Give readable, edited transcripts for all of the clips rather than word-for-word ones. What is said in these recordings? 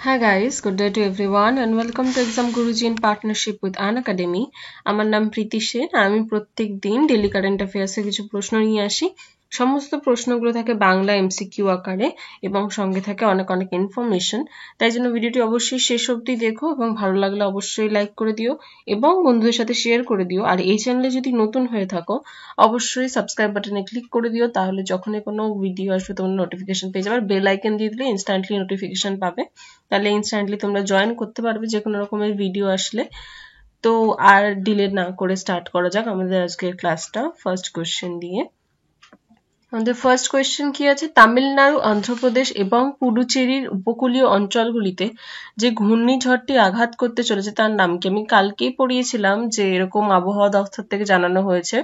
Hi guys, good day to everyone and welcome to Exam Guruji in partnership with Unacademy. আমার নাম প্রীতি সেন। আমি প্রত্যেক দিন ডেইলি কারেন্ট অ্যাফেয়ার্সে কিছু প্রশ্ন নিয়ে আসি। সমস্ত প্রশ্নগুলো থাকে বাংলা এমসিকিউ আকারে এবং সঙ্গে থাকে অনেক অনেক ইনফরমেশন। তাই জন্য ভিডিওটি অবশ্যই শেষ অবধি দেখো এবং ভালো লাগলে অবশ্যই লাইক করে দিও এবং বন্ধুদের সাথে শেয়ার করে দিও। আর এই চ্যানেলে যদি নতুন হয়ে থাকো অবশ্যই সাবস্ক্রাইব বাটনে ক্লিক করে দিও, তাহলে যখনই কোনো ভিডিও আসবে তোমরা নোটিফিকেশন পেয়ে যাবে। আর বেল আইকন দিয়ে দিলে ইনস্ট্যান্টলি নোটিফিকেশন পাবে, তাহলে ইনস্ট্যান্টলি তোমরা জয়েন করতে পারবে যে কোনো রকমের ভিডিও আসলে। তো আর ডিলে না করে স্টার্ট করা যাক আমাদের আজকের ক্লাসটা ফার্স্ট কোয়েশ্চেন দিয়ে। আমাদের ফার্স্ট কোয়েশ্চেন কি আছে, তামিলনাড়ু, অন্ধ্রপ্রদেশ এবং পুডুচেরির উপকূলীয় অঞ্চলগুলিতে যে ঘূর্ণিঝড়টি আঘাত করতে চলেছে তার নাম কি? আমি কালকেই পড়িয়েছিলাম যে এরকম আবহাওয়া দপ্তর থেকে জানানো হয়েছে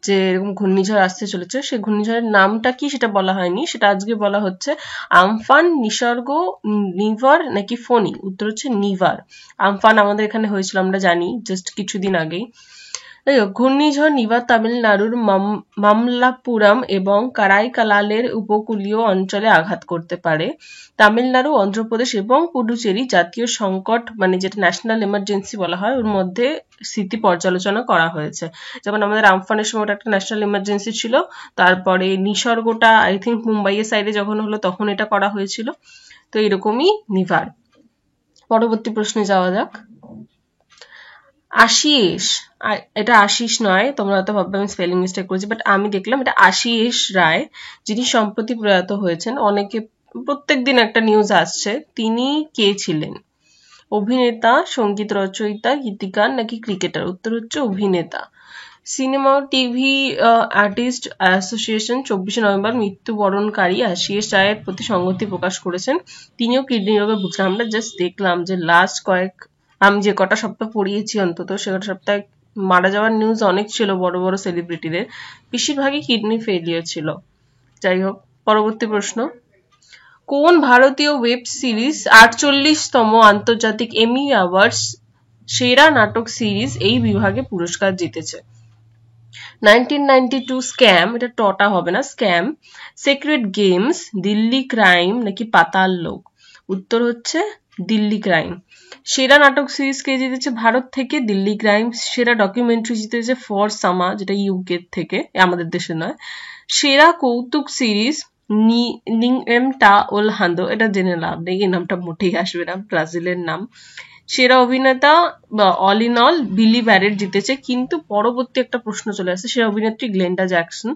যে এরকম ঘূর্ণিঝড় আসতে চলেছে। সেই ঘূর্ণিঝড়ের নামটা কি সেটা বলা হয়নি, সেটা আজকে বলা হচ্ছে। আমফান, নিসর্গ, নিভার নাকি ফোনি? উত্তর হচ্ছে নিভার। আমফান আমাদের এখানে হয়েছিল, আমরা জানি, জাস্ট কিছুদিন আগেই। ঘূর্ণিঝড় নিভার তামিলনাড়ুর মামলাপুরম এবং কারাইকালালের উপকূলীয় অঞ্চলে আঘাত করতে পারে। তামিলনাড়ু, অন্ধ্রপ্রদেশ এবং পুডুচেরি জাতীয় সংকট মানে যেটা ন্যাশনাল এমার্জেন্সি বলা হয় ওর মধ্যে স্থিতি পর্যালোচনা করা হয়েছে। যেমন আমাদের আমফানের সময় একটা ন্যাশনাল এমার্জেন্সি ছিল, তারপরে নিসর্গটা আই থিঙ্ক মুম্বাইয়ের সাইডে যখন হলো তখন এটা করা হয়েছিল। তো এরকমই নিভার। পরবর্তী প্রশ্নে যাওয়া যাক। আশিস, এটা আশিস নয়, তোমরা হয়তো ভাববে আমি স্পেলিং মিস্টেক করেছি, বাট আমি দেখলাম এটা আশিস রায়, যিনি সম্প্রতি প্রয়াত হয়েছেন। অনেকে প্রত্যেকদিন একটা নিউজ আসছে, তিনি কে ছিলেন? অভিনেতা, সঙ্গীত রচয়িতা, গীতিকার নাকি ক্রিকেটার? উত্তর হচ্ছে অভিনেতা। সিনেমা ও টিভি আর্টিস্ট অ্যাসোসিয়েশন 24 নভেম্বর মৃত্যুবরণকারী আশিস রায়ের প্রতি সংহতি প্রকাশ করেছেন। তিনিও কিডনি রোগে ভুগছেন। আমরা জাস্ট দেখলাম যে লাস্ট আমি যে কটা সপ্তাহ পড়িয়েছি অন্তত সে কটা সপ্তাহে মারা যাওয়ার নিউজ অনেক ছিল বড় বড় সেলিব্রিটিদের, বেশিরভাগই কিডনি ফেলিয়ার ছিল। যাই হোক, পরবর্তী প্রশ্ন। কোন ভারতীয় ওয়েব সিরিজ 48তম আন্তর্জাতিক এমি অ্যাওয়ার্ডস সেরা নাটক সিরিজ এই বিভাগে পুরস্কার জিতেছে? 1992 স্ক্যাম, এটা টটা হবে না, scam, secret games, Delhi crime নাকি পাতাল লোক? উত্তর হচ্ছে দিল্লি ক্রাইম। সেরা নাটক সিরিজ কে জিতেছে ভারত থেকে? দিল্লি ক্রাইম। সেরা ডকুমেন্টারি জিতেছে ফর সামা, যেটা ইউকে থেকে, আমাদের দেশে নয়। সেরা কৌতুক সিরিজ নিংএমটা ওলহান্দো, এটা জেনে লাভ নেই, এই নামটা মোটেই আসবে না, ব্রাজিলের নাম। সেরা অভিনেতা অল ইন অল বিলি ব্যারেট জিতেছে। কিন্তু পরবর্তী একটা প্রশ্ন চলে আসছে, সেরা অভিনেত্রী গ্লেন্ডা জ্যাকসন।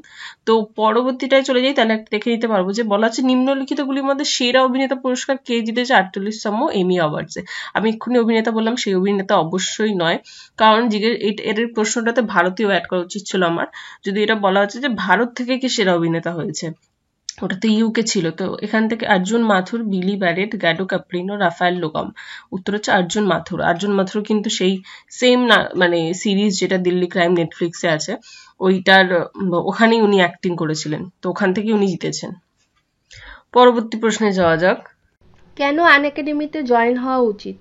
তো পরবর্তীটায় চলে যাই, তাহলে দেখে নিতে পারবো যে বলা আছে নিম্নলিখিত গুলির মধ্যে সেরা অভিনেতা পুরস্কার কে জিতেছে 48তম এমি অ্যাওয়ার্ডসে? আমি এক্ষুনি অভিনেতা বললাম, সেই অভিনেতা অবশ্যই নয়, কারণ এর প্রশ্নটাতে ভারতীয় অ্যাড করা উচিত ছিল আমার। যদি এটা বলা হচ্ছে যে ভারত থেকে কি সেরা অভিনেতা হয়েছে, ওটা তো ইউকে ছিল। তো এখান থেকে অর্জুন মাথুর, বিলি ব্যারেট, গ্যাডো ক্যাপ্রিনো, রাফায়েল লোকাম। উত্তর হচ্ছে অর্জুন মাথুর। অর্জুন মাথুর কিন্তু সেই সেম না মানে সিরিজ যেটা দিল্লি ক্রাইম নেটফ্লিক্সে আছে ওইটার ওখানেই উনি অ্যাক্টিং করেছিলেন, তো ওখান থেকে উনি জিতেছেন। পরবর্তী প্রশ্নে যাওয়া যাক। কেন আনএকাডেমিতে জয়েন হওয়া উচিত?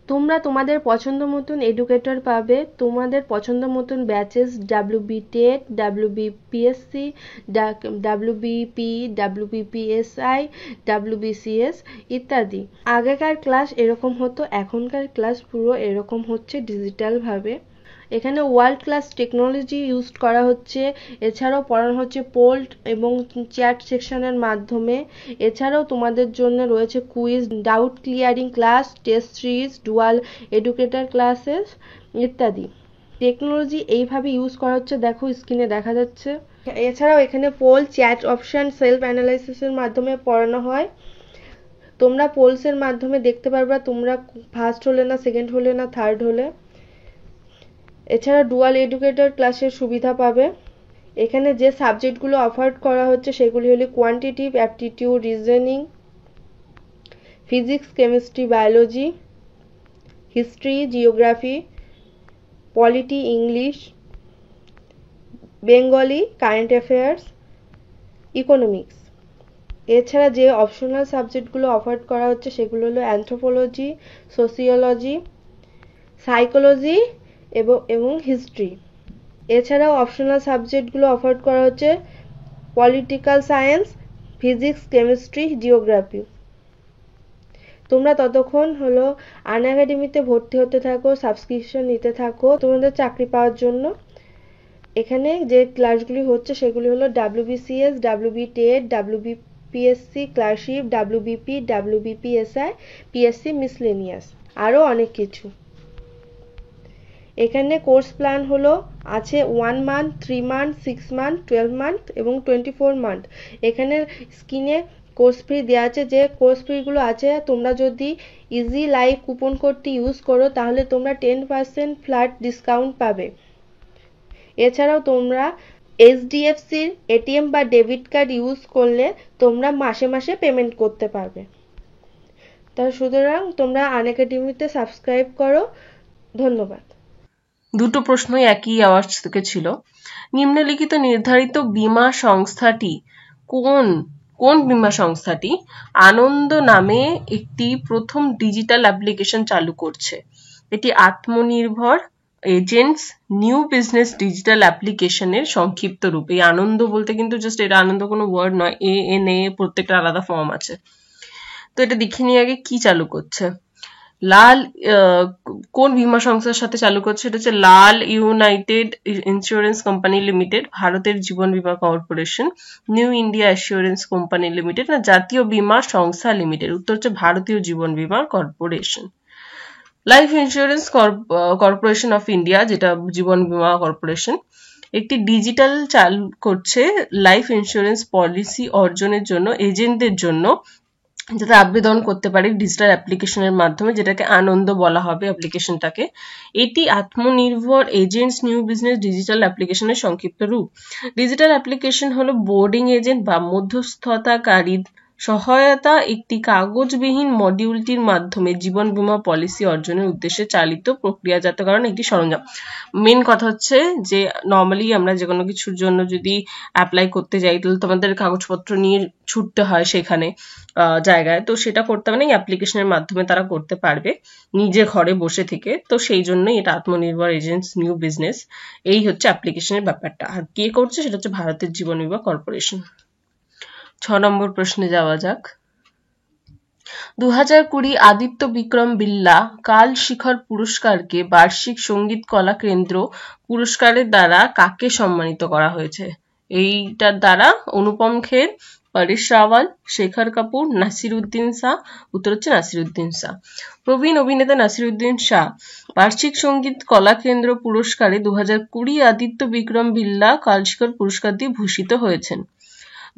তোমরা তোমাদের পছন্দ মতন এডুকেটর পাবে, তোমাদের পছন্দ মতন batches, WB TET, WBPSC, WBP, WBPSI, WBCS ইত্যাদি। আগেকার ক্লাস এরকম হতো, এখনকার ক্লাস পুরো এরকম হচ্ছে ডিজিটালভাবে। এখানে ওয়ার্ল্ড ক্লাস টেকনোলজি ইউজ করা হচ্ছে। এছাড়াও পড়ানো হচ্ছে পোল্ট এবং চ্যাট সেকশনের মাধ্যমে। এছাড়াও তোমাদের জন্য রয়েছে quiz, doubt clearing class, test series, dual educator classes ইত্যাদি। টেকনোলজি এইভাবে ইউজ করা হচ্ছে, দেখো স্ক্রিনে দেখা যাচ্ছে। এছাড়াও এখানে পোল, চ্যাট অপশন, সেলফ অ্যানালাইসিসের মাধ্যমে পড়ানো হয়। তোমরা পোলসের মাধ্যমে দেখতে পারবা তোমরা ফার্স্ট হলে না সেকেন্ড হলে না থার্ড হলে। এছাড়া ডুয়াল এডুকেটর ক্লাসের সুবিধা পাবে। এখানে যে সাবজেক্টগুলো অফার করা হচ্ছে সেগুলি হলো quantitative aptitude, reasoning, physics, chemistry, biology, history, geography, polity, English, Bengali, current affairs, economics. এছাড়া যে অপশনাল সাবজেক্টগুলো অফার করা হচ্ছে সেগুলো হলো অ্যানথ্রোপোলজি, সোসিওলজি, সাইকোলজি এবং হিস্ট্রি। এছাড়াও অপশনাল সাবজেক্টগুলো অফার করা হচ্ছে political science, physics, chemistry, geography. তোমরা ততক্ষণ হলো আনএকাডেমিতে ভর্তি হতে থাকো, সাবস্ক্রিপশন নিতে থাকো তোমাদের চাকরি পাওয়ার জন্য। এখানে যে ক্লাসগুলি হচ্ছে সেগুলি হলো WBCS, WB TET, WBPSC clerkship, WBP, WBPSI, PSC miscellaneous, আরও অনেক কিছু। এখানে কোর্স প্ল্যান হলো আছে 1 মান্থ, 3 মান্থ, 6 মান্থ, 12 মান্থ এবং 24 মান্থ। এখানে স্ক্রিনে কোর্স ফি দেওয়া আছে। যে কোর্স ফিগুলো আছে তোমরা যদি ইজি লাইভ কুপন কোডটি ইউজ করো তাহলে তোমরা 10% ফ্ল্যাট ডিসকাউন্ট পাবে। এছাড়াও তোমরা HDFCর ATM বা ডেবিট কার্ড ইউজ করলে তোমরা মাসে মাসে পেমেন্ট করতে পারবে। তা সুতরাং তোমরা আনএকাডেমিতে সাবস্ক্রাইব করো। ধন্যবাদ। দুটো প্রশ্নই একই আওয়াজ থেকে ছিল। নিম্নলিখিত নির্ধারিত বীমা সংস্থাটি কোন বীমা সংস্থাটি আনন্দ নামে একটি প্রথম ডিজিটাল অ্যাপ্লিকেশন চালু করছে? এটি আত্মনির্ভর এজেন্টস নিউ বিজনেস ডিজিটাল অ্যাপ্লিকেশনের সংক্ষিপ্ত রূপ। এই আনন্দ বলতে কিন্তু জাস্ট এটা আনন্দ কোনো ওয়ার্ড নয়, ANA প্রত্যেকটা আলাদা ফর্ম আছে। তো এটা দেখে নিয়ে আগে কি চালু করছে। লাল কোন বীমা সংস্থার সাথে চালু করছে? এটা হচ্ছে লাল ইউনাইটেড ইন্স্যুরেন্স কোম্পানি লিমিটেড, ভারতের জীবন বীমা corporation, new India assurance company limited না জাতীয় বীমা সংস্থা লিমিটেড? উত্তর হচ্ছে ভারতীয় জীবন বীমা corporation. Life insurance corporation of India, যেটা জীবন বীমা কর্পোরেশন, একটি ডিজিটাল চালু করছে লাইফ ইন্স্যুরেন্স পলিসি অর্জনের জন্য এজেন্টদের জন্য, যাতে আবেদন করতে পারে ডিজিটাল অ্যাপ্লিকেশনের মাধ্যমে, যেটাকে আনন্দ বলা হবে অ্যাপ্লিকেশনটাকে। এটি আত্মনির্ভর এজেন্টস নিউ বিজনেস ডিজিটাল অ্যাপ্লিকেশনের সংক্ষিপ্ত রূপ। ডিজিটাল অ্যাপ্লিকেশন হলো বোর্ডিং এজেন্ট বা মধ্যস্থতাকারী সহায়তা একটি কাগজবিহীন মডিউলটির মাধ্যমে জীবন বীমা পলিসি অর্জনের উদ্দেশ্যে চালিত প্রক্রিয়াজাতকরণ একটি সরঞ্জাম। মেন কথা হচ্ছে যে নর্মালি আমরা যে কোনো কিছুর জন্য যদি অ্যাপ্লাই করতে যাই তাহলে তোমাদের কাগজপত্র নিয়ে ছুটতে হয় সেখানে জায়গায়, তো সেটা করতে হবে না, এই অ্যাপ্লিকেশনের মাধ্যমে তারা করতে পারবে নিজে ঘরে বসে থেকে। তো সেই জন্যই এটা আত্মনির্ভর এজেন্টস নিউ বিজনেস, এই হচ্ছে অ্যাপ্লিকেশনের ব্যাপারটা। আর কে করছে সেটা হচ্ছে ভারতের জীবন বীমা কর্পোরেশন। 6 নম্বর প্রশ্নে যাওয়া যাক। 2020 আদিত্য বিক্রম বিড়লা কাল শিখর পুরস্কারকে বার্ষিক সঙ্গীত কলা কেন্দ্র পুরস্কারের দ্বারা কাকে সম্মানিত করা হয়েছে? এইটার দ্বারা অনুপম খের, পরেশ রাওয়াল, শেখর কাপুর, নাসিরুদ্দিন শাহ। উত্তর হচ্ছে নাসিরুদ্দিন শাহ। প্রবীণ অভিনেতা নাসিরুদ্দিন শাহ বার্ষিক সঙ্গীত কলা কেন্দ্র পুরস্কারে 2020 আদিত্য বিক্রম বিড়লা কালশিখর পুরস্কার দিয়ে ভূষিত হয়েছেন।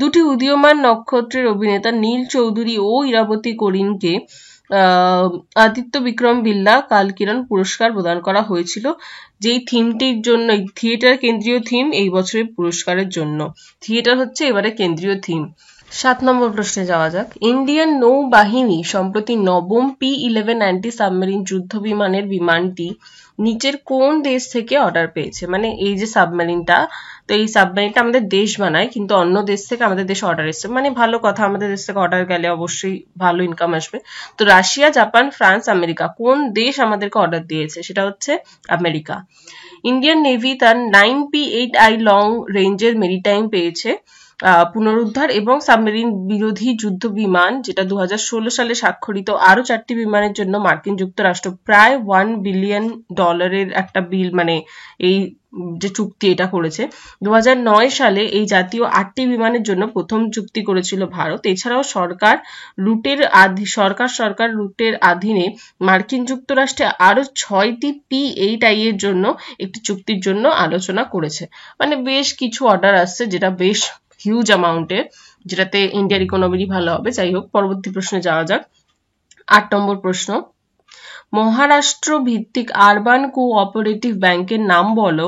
দুটি উদীয়মান নক্ষত্রের অভিনেতা নীল চৌধুরী ও ইরাবতী করিমকে আদিত্য বিক্রম বিড়লা কালকিরণ পুরস্কার প্রদান করা হয়েছিল, যেই থিমটির জন্য, থিয়েটার কেন্দ্রীয় থিম এই বছরের পুরস্কারের জন্য। থিয়েটার হচ্ছে এবারে কেন্দ্রীয় থিম। 7 নম্বর প্রশ্নে যাওয়া যাক। ইন্ডিয়ান নৌবাহিনী সম্প্রতি নবম P-11 অ্যান্টি সাবমেরিন যুদ্ধ বিমানের বিমানটি নিচের কোন দেশ থেকে অর্ডার পেয়েছে? মানে এই যে সাবমেরিনটা, তো এই সাবমেরিনটা আমাদের দেশ বানায়, কিন্তু অন্য দেশ থেকে আমাদের দেশে অর্ডার এসছে। মানে ভালো কথা, আমাদের দেশ থেকে অর্ডার গেলে অবশ্যই ভালো ইনকাম আসবে। তো রাশিয়া, জাপান, ফ্রান্স, আমেরিকা, কোন দেশ আমাদেরকে অর্ডার দিয়েছে? সেটা হচ্ছে আমেরিকা। ইন্ডিয়ান নেভি তার 9P-8I লং রেঞ্জের মেরিটাইম পেয়েছে পুনরুদ্ধার এবং সাবমেরিন বিরোধী যুদ্ধ বিমান, যেটা 2016 সালে স্বাক্ষরিত আরো 4টি বিমানের জন্য মার্কিন যুক্তরাষ্ট্র প্রায় $1 বিলিয়ন একটা বিল, মানে এই যে চুক্তি এটা করেছে। 2009 সালে এই জাতীয় 8টি বিমানের জন্য প্রথম চুক্তি করেছিল ভারত। এছাড়াও সরকার রুটের অধীনে মার্কিন যুক্তরাষ্ট্রে আরো 6টি P-8I এর জন্য একটি চুক্তির জন্য আলোচনা করেছে। মানে বেশ কিছু অর্ডার আসছে, যেটা বেশ হিউজ অ্যামাউন্টে, যেটাতে ইন্ডিয়ার ইকোনমি ভালো হবে। যাই হোক, পরবর্তী প্রশ্নে যাওয়া যাক। 8 নম্বর প্রশ্ন। মহারাষ্ট্র ভিত্তিক আরবান কোঅপারেটিভ ব্যাংকের নাম বলো,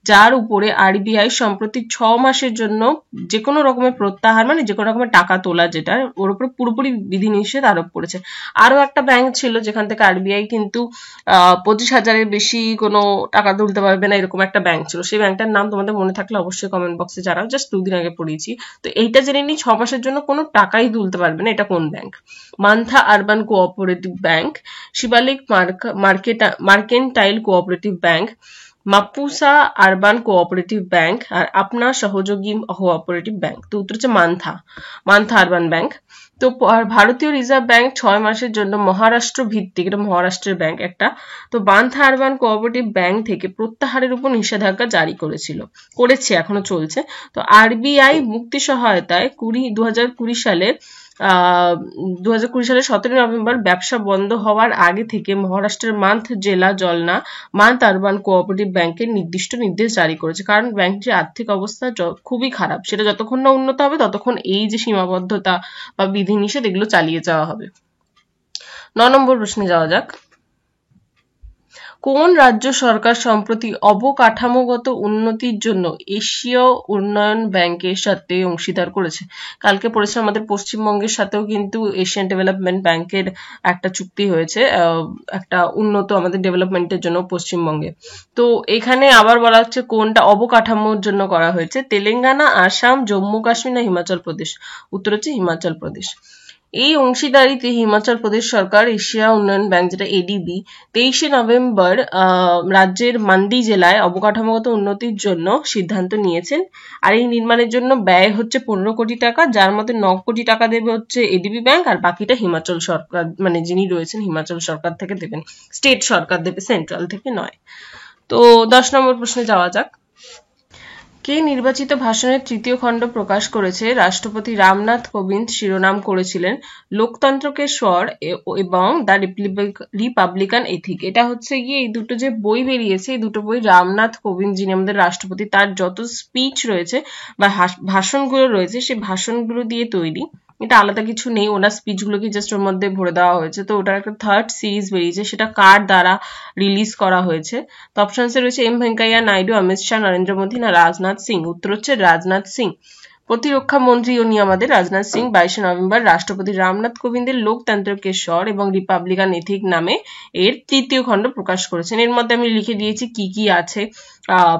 যার উপরে RBI সম্প্রতি 6 মাসের জন্য যে কোনো রকমের প্রত্যাহার, মানে যে কোনো রকমের টাকা তোলা, যেটা ওর উপরে পুরোপুরি বিধিনিষেধ আরোপ করেছে। আরো একটা ব্যাংক ছিল যেখান থেকে RBI কিন্তু 25,000-এর বেশি কোনো টাকা তুলতে পারবে না, এরকম একটা ব্যাংক ছিল। সেই ব্যাংকটার নাম তোমাদের মনে থাকলে অবশ্যই কমেন্ট বক্সে জানাও, জাস্ট 2 দিন আগে পড়িয়েছি। তো এইটা জেনে নিই, 6 মাসের জন্য কোনো টাকাই তুলতে পারবে না, এটা কোন bank? Mantha urban cooperative bank, Shivalik mercantile cooperative bank, Mapusa urban cooperative bank, আর আপনা সহযোগী কোঅপারেটিভ ব্যাংক। তো উত্তর হচ্ছে মান্থা আরবান ব্যাংক। তো ভারতীয় রিজার্ভ ব্যাংক 6 মাসের জন্য মহারাষ্ট্র ভিত্তিক, এটা মহারাষ্ট্রের ব্যাংক একটা, তো বান্থা আরবান কোঅপারেটিভ ব্যাংক থেকে প্রত্যাহারের উপর নিষেধাজ্ঞা জারি করেছে, এখনো চলছে। তো আরবিআই মুক্তি সহায়তায় 2020 সালের 17 নভেম্বর ব্যবসা বন্ধ হওয়ার আগে থেকে মহারাষ্ট্রের মান্থ জেলা জলনা মান্থ আরবান কোঅপারেটিভ ব্যাংকের নির্দিষ্ট নির্দেশ জারি করেছে, কারণ ব্যাংকটির আর্থিক অবস্থা খুবই খারাপ, সেটা যতক্ষণ না উন্নত হবে ততক্ষণ এই যে সীমাবদ্ধতা বা বিধিনিষেধ এগুলো চালিয়ে যাওয়া হবে। 9 নম্বর প্রশ্নে যাওয়া যাক। কোন রাজ্য সরকার সম্প্রতি অবকাঠামোগত উন্নতির জন্য এশীয় উন্নয়ন ব্যাংকের সাথে অংশীদার করেছে? কালকে পড়েছে আমাদের পশ্চিমবঙ্গের সাথেও কিন্তু এশিয়ান ডেভেলপমেন্ট ব্যাংকের একটা চুক্তি হয়েছে, একটা উন্নত আমাদের ডেভেলপমেন্টের জন্য পশ্চিমবঙ্গে। তো এখানে আবার বলা হচ্ছে কোনটা অবকাঠামোর জন্য করা হয়েছে, তেলেঙ্গানা, আসাম, জম্মু কাশ্মীর না হিমাচল প্রদেশ? উত্তর হচ্ছে হিমাচল প্রদেশ। এই অংশীদারিতে হিমাচল প্রদেশ সরকার এশিয়া উন্নয়ন ব্যাংক, যেটা এডিবি, 23 নভেম্বর রাজ্যের মান্ডি জেলায় অবকাঠামোগত উন্নতির জন্য সিদ্ধান্ত নিয়েছেন। আর এই নির্মাণের জন্য ব্যয় হচ্ছে 15 কোটি টাকা, যার মধ্যে 9 কোটি টাকা দেবে হচ্ছে এডিবি ব্যাংক, আর বাকিটা হিমাচল সরকার, মানে যিনি রয়েছেন হিমাচল সরকার থেকে দেবেন, স্টেট সরকার দেবে, সেন্ট্রাল থেকে নয়। তো 10 নম্বর প্রশ্নে যাওয়া যাক। কে নির্বাচিত ভাষণের তৃতীয় খণ্ড প্রকাশ করেছে? রাষ্ট্রপতি রামনাথ কোবিন্দ শিরোনাম করেছিলেন লোকতন্ত্রকে স্বর এবং দ্য রিপাবলিকান এথিক। এটা হচ্ছে গিয়ে এই দুটো যে বই বেরিয়েছে, এই দুটো বই রামনাথ কোবিন্দ, যিনি আমাদের রাষ্ট্রপতি, তার যত স্পিচ রয়েছে বা ভাষণগুলো রয়েছে সেই ভাষণগুলো দিয়ে তৈরি। এটা আলাদা কিছু নেই, ওনার স্পিচগুলোকে জাস্ট ওর মধ্যে ভরে দেওয়া হয়েছে। তো ওটার একটা 3rd সিরিজ বেরিয়েছে, সেটা কার দ্বারা রিলিজ করা হয়েছে? তো অপশনসে রয়েছে এম ভেঙ্কাইয়া নাইডু, অমিত শাহ, নরেন্দ্র মোদী না রাজনাথ সিং? উত্তর হচ্ছে রাজনাথ সিং। প্রতিরক্ষা মন্ত্রী উনি আমাদের রাজনাথ সিং 22 নভেম্বর রাষ্ট্রপতি রামনাথ কোবিন্দের লোকতন্ত্রকে স্বর এবং রিপাবলিকান এথিক নামে এর তৃতীয় খণ্ড প্রকাশ করেছেন। এর মধ্যে আমি লিখে দিয়েছি কি কি আছে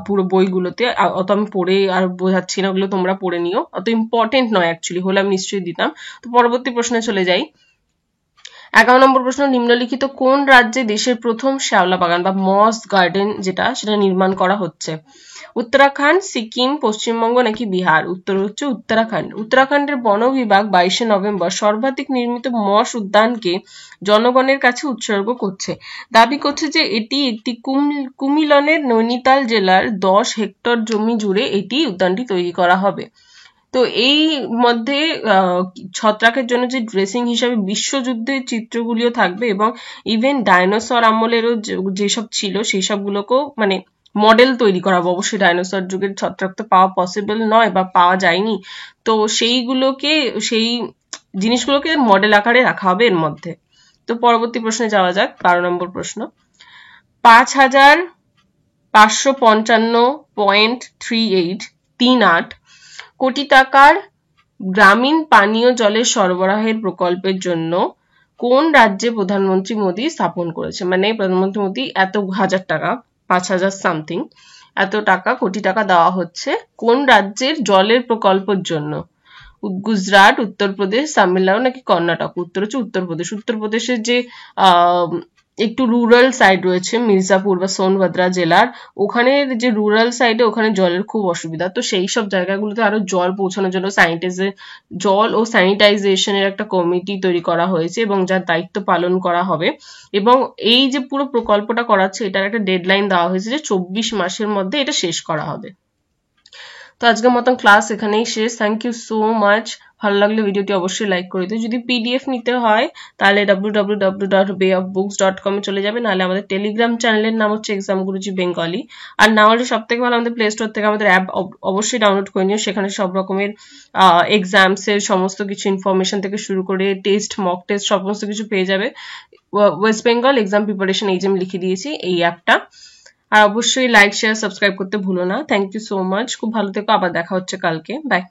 পুরো বইগুলোতে, অত আমি পড়ে আর বোঝাচ্ছি না, ওগুলো তোমরা পড়ে নিও, অত ইম্পর্টেন্ট নয় অ্যাকচুয়ালি, হলে আমি নিশ্চয়ই দিতাম। তো পরবর্তী প্রশ্নে চলে যাই। 11 নম্বর প্রশ্ন, নিম্নলিখিত কোন রাজ্যে দেশের প্রথম শ্যাওলা বাগান বা মস গার্ডেন সেটা নির্মাণ করা হচ্ছে? উত্তরাখণ্ড, সিকিম, পশ্চিমবঙ্গ নাকি বিহার? উত্তর হচ্ছে উত্তরাখণ্ড। উত্তরাখণ্ডের বন বিভাগ 22 নভেম্বর সর্বাধিক নির্মিত মস উদ্যানকে জনগণের কাছে উৎসর্গ করছে। দাবি করছে যে এটি একটি কুমিলনের নৈনিতাল জেলার 10 হেক্টর জমি জুড়ে এটি উদ্যানটি তৈরি করা হবে। তো এই মধ্যে ছত্রাকের জন্য যে ড্রেসিং হিসাবে বিশ্বযুদ্ধের চিত্রগুলিও থাকবে, এবং ইভেন ডাইনোসর আমলেরও যেসব ছিল সেই সবগুলোকেও মানে মডেল তৈরি করা হবে। অবশ্যই ডাইনোসর যুগের ছত্রাক তো পাওয়া পসিবল নয় বা পাওয়া যায়নি, তো সেই জিনিসগুলোকে মডেল আকারে রাখা হবে এর মধ্যে। তো পরবর্তী প্রশ্নে যাওয়া যাক। 12 নম্বর প্রশ্ন, 5,555.38 কোটি টাকার গ্রামীণ পানীয় জলের সরবরাহের প্রকল্পের জন্য কোন রাজ্যে প্রধানমন্ত্রী মোদী স্থাপন করেছে? মানে প্রধানমন্ত্রী মোদী এত হাজার টাকা, 5,000 সামথিং এত টাকা, কোটি টাকা দেওয়া হচ্ছে কোন রাজ্যের জলের প্রকল্পের জন্য? গুজরাট, উত্তরপ্রদেশ, তামিলনাড়ু নাকি কর্ণাটক? উত্তর হচ্ছে উত্তরপ্রদেশ। উত্তরপ্রদেশের যে একটু রুরাল সাইড রয়েছে মির্জাপুর বা সোনভদ্রা জেলার, ওখানের যে রুরাল সাইডে ওখানে জলের খুব অসুবিধা, তো সেই সব জায়গাগুলোতে আরো জল পৌঁছানোর জন্য জল ও স্যানিটাইজেশনের একটা কমিটি তৈরি করা হয়েছে এবং যার দায়িত্ব পালন করা হবে। এবং এই যে পুরো প্রকল্পটা করাচ্ছে এটার একটা ডেডলাইন দেওয়া হয়েছে যে 24 মাসের মধ্যে এটা শেষ করা হবে। তো আজকের মতন ক্লাস এখানেই শেষ। Thank you so much. ভালো লাগলে ভিডিওটি অবশ্যই লাইক করে দিও। যদি পিডিএফ নিতে হয় তাহলে www.bayofbooks.com এ চলে যাবে, নাহলে আমাদের টেলিগ্রাম চ্যানেলের নাম হচ্ছে এক্সাম গুরুজি বেঙ্গলি। আর না হলে সব থেকে ভালো আমাদের প্লে স্টোর থেকে আমাদের অ্যাপ অবশ্যই ডাউনলোড করে নিও, সেখানে সব রকমের এক্সামস এর সমস্ত কিছু ইনফরমেশন থেকে শুরু করে টেস্ট, মক টেস্ট সমস্ত কিছু পেয়ে যাবে। ওয়েস্ট বেঙ্গল এক্সাম প্রিপারেশন এই যে আমি লিখে দিয়েছি এই অ্যাপটা। আর অবশ্যই লাইক, শেয়ার, সাবস্ক্রাইব করতে ভুলো না। Thank you so much. খুব ভালো থেকো, আবার দেখা হচ্ছে কালকে। বাই।